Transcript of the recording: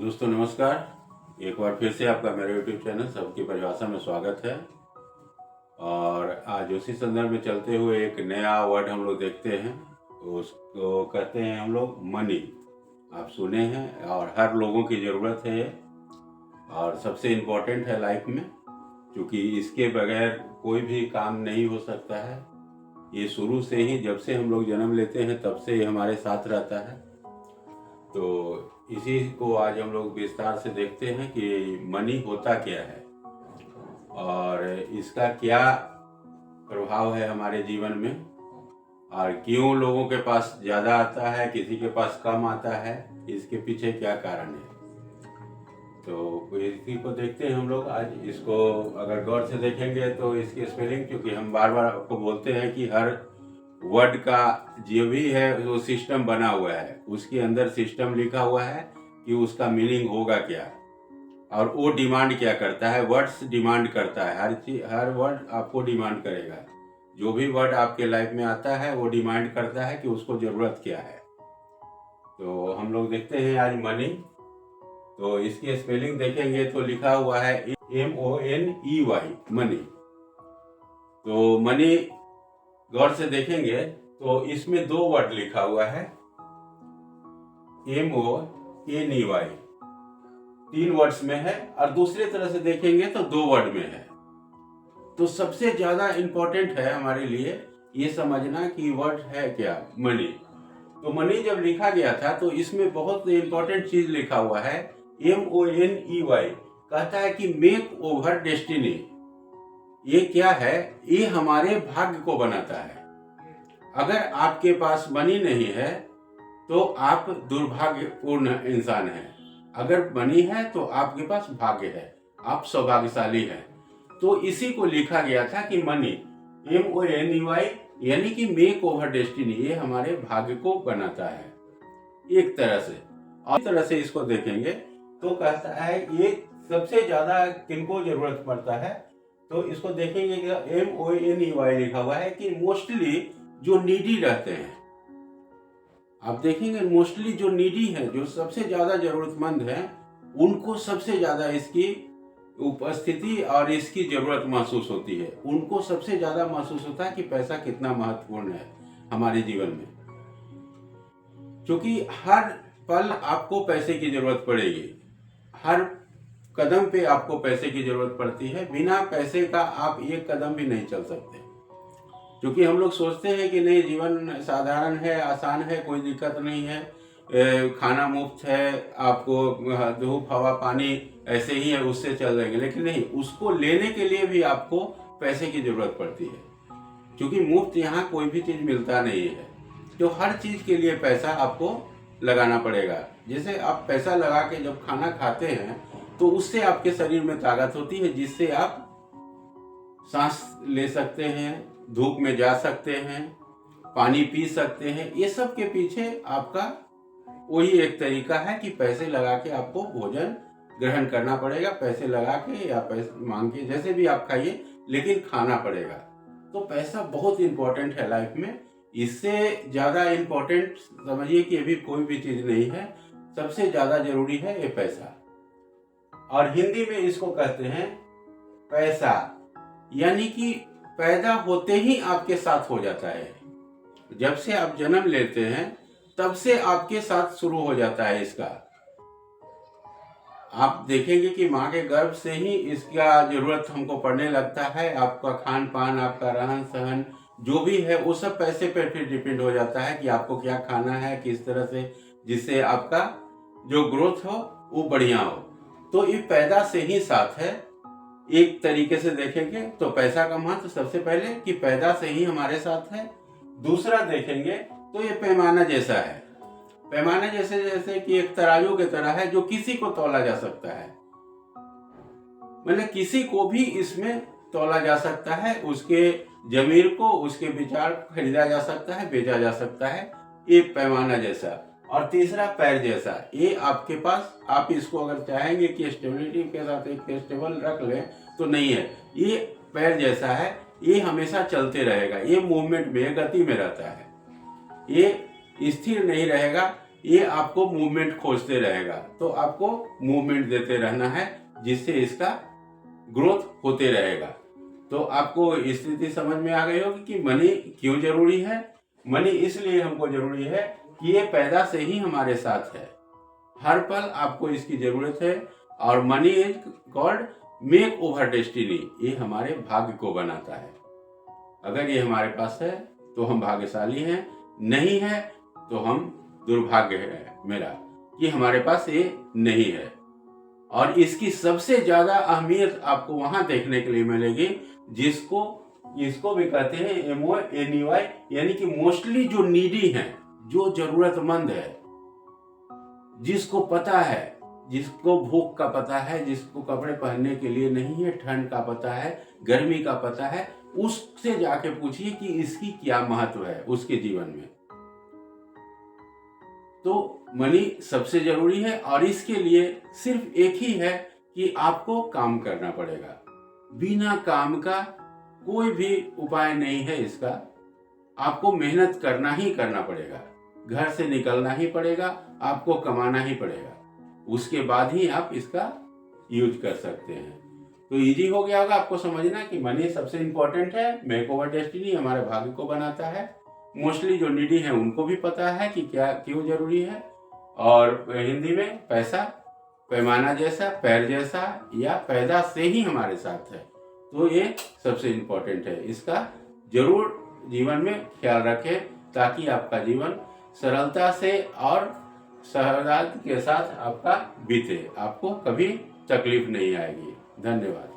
दोस्तों नमस्कार। एक बार फिर से आपका मेरे यूट्यूब चैनल सबकी परिभाषा में स्वागत है। और आज उसी संदर्भ में चलते हुए एक नया वर्ड हम लोग देखते हैं, उसको कहते हैं हम लोग मनी। आप सुने हैं और हर लोगों की ज़रूरत है ये, और सबसे इम्पोर्टेंट है लाइफ में, क्योंकि इसके बगैर कोई भी काम नहीं हो सकता है। ये शुरू से ही, जब से हम लोग जन्म लेते हैं तब से ये हमारे साथ रहता है। तो इसी को आज हम लोग विस्तार से देखते हैं कि मनी होता क्या है और इसका क्या प्रभाव है हमारे जीवन में, और क्यों लोगों के पास ज़्यादा आता है, किसी के पास कम आता है, इसके पीछे क्या कारण है। तो इसी को देखते हैं हम लोग आज। इसको अगर गौर से देखेंगे तो इसकी स्पेलिंग, क्योंकि हम बार बार आपको बोलते हैं कि हर वर्ड का जो भी है वो सिस्टम बना हुआ है, उसके अंदर सिस्टम लिखा हुआ है कि उसका मीनिंग होगा क्या और वो डिमांड क्या करता है। वर्ड्स डिमांड करता है, हर चीज, हर वर्ड आपको डिमांड करेगा। जो भी वर्ड आपके लाइफ में आता है वो डिमांड करता है कि उसको ज़रूरत क्या है। तो हम लोग देखते हैं आज मनी। तो इसकी स्पेलिंग देखेंगे तो लिखा हुआ है MONEY, मनी। तो मनी गौर से देखेंगे तो इसमें दो वर्ड लिखा हुआ है, MONEY, 3 वर्ड्स में है, और दूसरी तरह से देखेंगे तो 2 वर्ड में है। तो सबसे ज्यादा इंपॉर्टेंट है हमारे लिए ये समझना कि वर्ड है क्या, मनी। तो मनी जब लिखा गया था तो इसमें बहुत इंपॉर्टेंट चीज लिखा हुआ है, MONEY, कहता है कि मेक ओवर डेस्टिनी। ये क्या है? ये हमारे भाग्य को बनाता है। अगर आपके पास मनी नहीं है तो आप दुर्भाग्यपूर्ण इंसान हैं। अगर मनी है तो आपके पास भाग्य है, आप सौभाग्यशाली हैं। तो इसी को लिखा गया था कि मनी, MONEY, यानी कि मेक ओवर डेस्टिनी, ये हमारे भाग्य को बनाता है एक तरह से। और इस तरह से इसको देखेंगे तो कहता है ये सबसे ज्यादा किनको जरूरत पड़ता है। तो इसको देखेंगे कि MONEY लिखा हुआ है कि मोस्टली जो नीडी रहते हैं, आप देखेंगे मोस्टली जो नीडी है, जो सबसे ज्यादा जरूरतमंद है, उनको सबसे ज्यादा इसकी उपस्थिति और इसकी जरूरत महसूस होती है। उनको सबसे ज्यादा महसूस होता है कि पैसा कितना महत्वपूर्ण है हमारे जीवन में, क्योंकि हर पल आपको पैसे की जरूरत पड़ेगी। हर कदम पे आपको पैसे की जरूरत पड़ती है। बिना पैसे का आप एक कदम भी नहीं चल सकते, क्योंकि हम लोग सोचते हैं कि नहीं, जीवन साधारण है, आसान है, कोई दिक्कत नहीं है, खाना मुफ्त है, आपको धूप हवा पानी ऐसे ही है, उससे चल जाएंगे। लेकिन नहीं, उसको लेने के लिए भी आपको पैसे की जरूरत पड़ती है, क्योंकि मुफ्त यहाँ कोई भी चीज मिलता नहीं है। तो हर चीज के लिए पैसा आपको लगाना पड़ेगा। जैसे आप पैसा लगा के जब खाना खाते हैं तो उससे आपके शरीर में ताकत होती है, जिससे आप सांस ले सकते हैं, धूप में जा सकते हैं, पानी पी सकते हैं। ये सब के पीछे आपका वही एक तरीका है कि पैसे लगा के आपको भोजन ग्रहण करना पड़ेगा। पैसे लगा के या पैसे मांग के, जैसे भी आप खाइए, लेकिन खाना पड़ेगा। तो पैसा बहुत इंपॉर्टेंट है लाइफ में। इससे ज्यादा इंपॉर्टेंट समझिए कि अभी कोई भी चीज नहीं है। सबसे ज्यादा जरूरी है ये पैसा। और हिंदी में इसको कहते हैं पैसा, यानी कि पैदा होते ही आपके साथ हो जाता है। जब से आप जन्म लेते हैं तब से आपके साथ शुरू हो जाता है इसका। आप देखेंगे कि माँ के गर्भ से ही इसका जरूरत हमको पड़ने लगता है। आपका खान पान, आपका रहन सहन जो भी है, वो सब पैसे पे फिर डिपेंड हो जाता है कि आपको क्या खाना है, किस तरह से, जिससे आपका जो ग्रोथ हो वो बढ़िया हो। तो ये पैदा से ही साथ है। एक तरीके से देखेंगे तो पैसा का महत्व सबसे पहले कि पैदा से ही हमारे साथ है। दूसरा देखेंगे तो ये पैमाना जैसा है। पैमाना जैसे कि एक तराजू की तरह है, जो किसी को तौला जा सकता है। मतलब किसी को भी इसमें तौला जा सकता है, उसके जमीर को, उसके विचार खरीदा जा सकता है, बेचा जा सकता है। एक पैमाना जैसा। और तीसरा पैर जैसा। ये आपके पास, आप इसको अगर चाहेंगे कि स्टेबिलिटी के साथ एक स्टेबल रख लें तो नहीं है। ये पैर जैसा है, ये हमेशा चलते रहेगा, ये मूवमेंट में, गति में रहता है, ये स्थिर नहीं रहेगा। ये आपको मूवमेंट खोजते रहेगा। तो आपको मूवमेंट देते रहना है, जिससे इसका ग्रोथ होते रहेगा। तो आपको स्थिति समझ में आ गई होगी कि मनी क्यों जरूरी है। मनी इसलिए हमको जरूरी है कि ये पैदा से ही हमारे साथ है, हर पल आपको इसकी जरूरत है। और money is called make over destiny, ये हमारे भाग्य को बनाता है। अगर ये हमारे पास है तो हम भाग्यशाली हैं, नहीं है तो हम दुर्भाग्य है मेरा कि हमारे पास ये नहीं है। और इसकी सबसे ज्यादा अहमियत आपको वहां देखने के लिए मिलेगी इसको भी कहते हैं MONEY, यानी कि मोस्टली जो नीडी हैं, जो जरूरतमंद है, जिसको पता है, जिसको भूख का पता है, जिसको कपड़े पहनने के लिए नहीं है, ठंड का पता है, गर्मी का पता है, उससे जाके पूछिए कि इसकी क्या महत्व है उसके जीवन में। तो मनी सबसे जरूरी है और इसके लिए सिर्फ एक ही है कि आपको काम करना पड़ेगा। बिना काम का कोई भी उपाय नहीं है इसका। आपको मेहनत करना ही करना पड़ेगा, घर से निकलना ही पड़ेगा, आपको कमाना ही पड़ेगा, उसके बाद ही आप इसका यूज कर सकते हैं। तो इजी हो गया होगा आपको समझना कि मनी सबसे इंपॉर्टेंट है, मेक ओवर डेस्टिनी हमारे भाग्य को बनाता है। मोस्टली जो नीडी है उनको भी पता है कि क्या क्यों जरूरी है। और हिंदी में पैसा पैमाना जैसा, पैर जैसा, या पैदा से ही हमारे साथ है। तो ये सबसे इंपॉर्टेंट है, इसका जरूर जीवन में ख्याल रखें ताकि आपका जीवन सरलता से और सहजता के साथ आपका बीते, आपको कभी तकलीफ नहीं आएगी। धन्यवाद।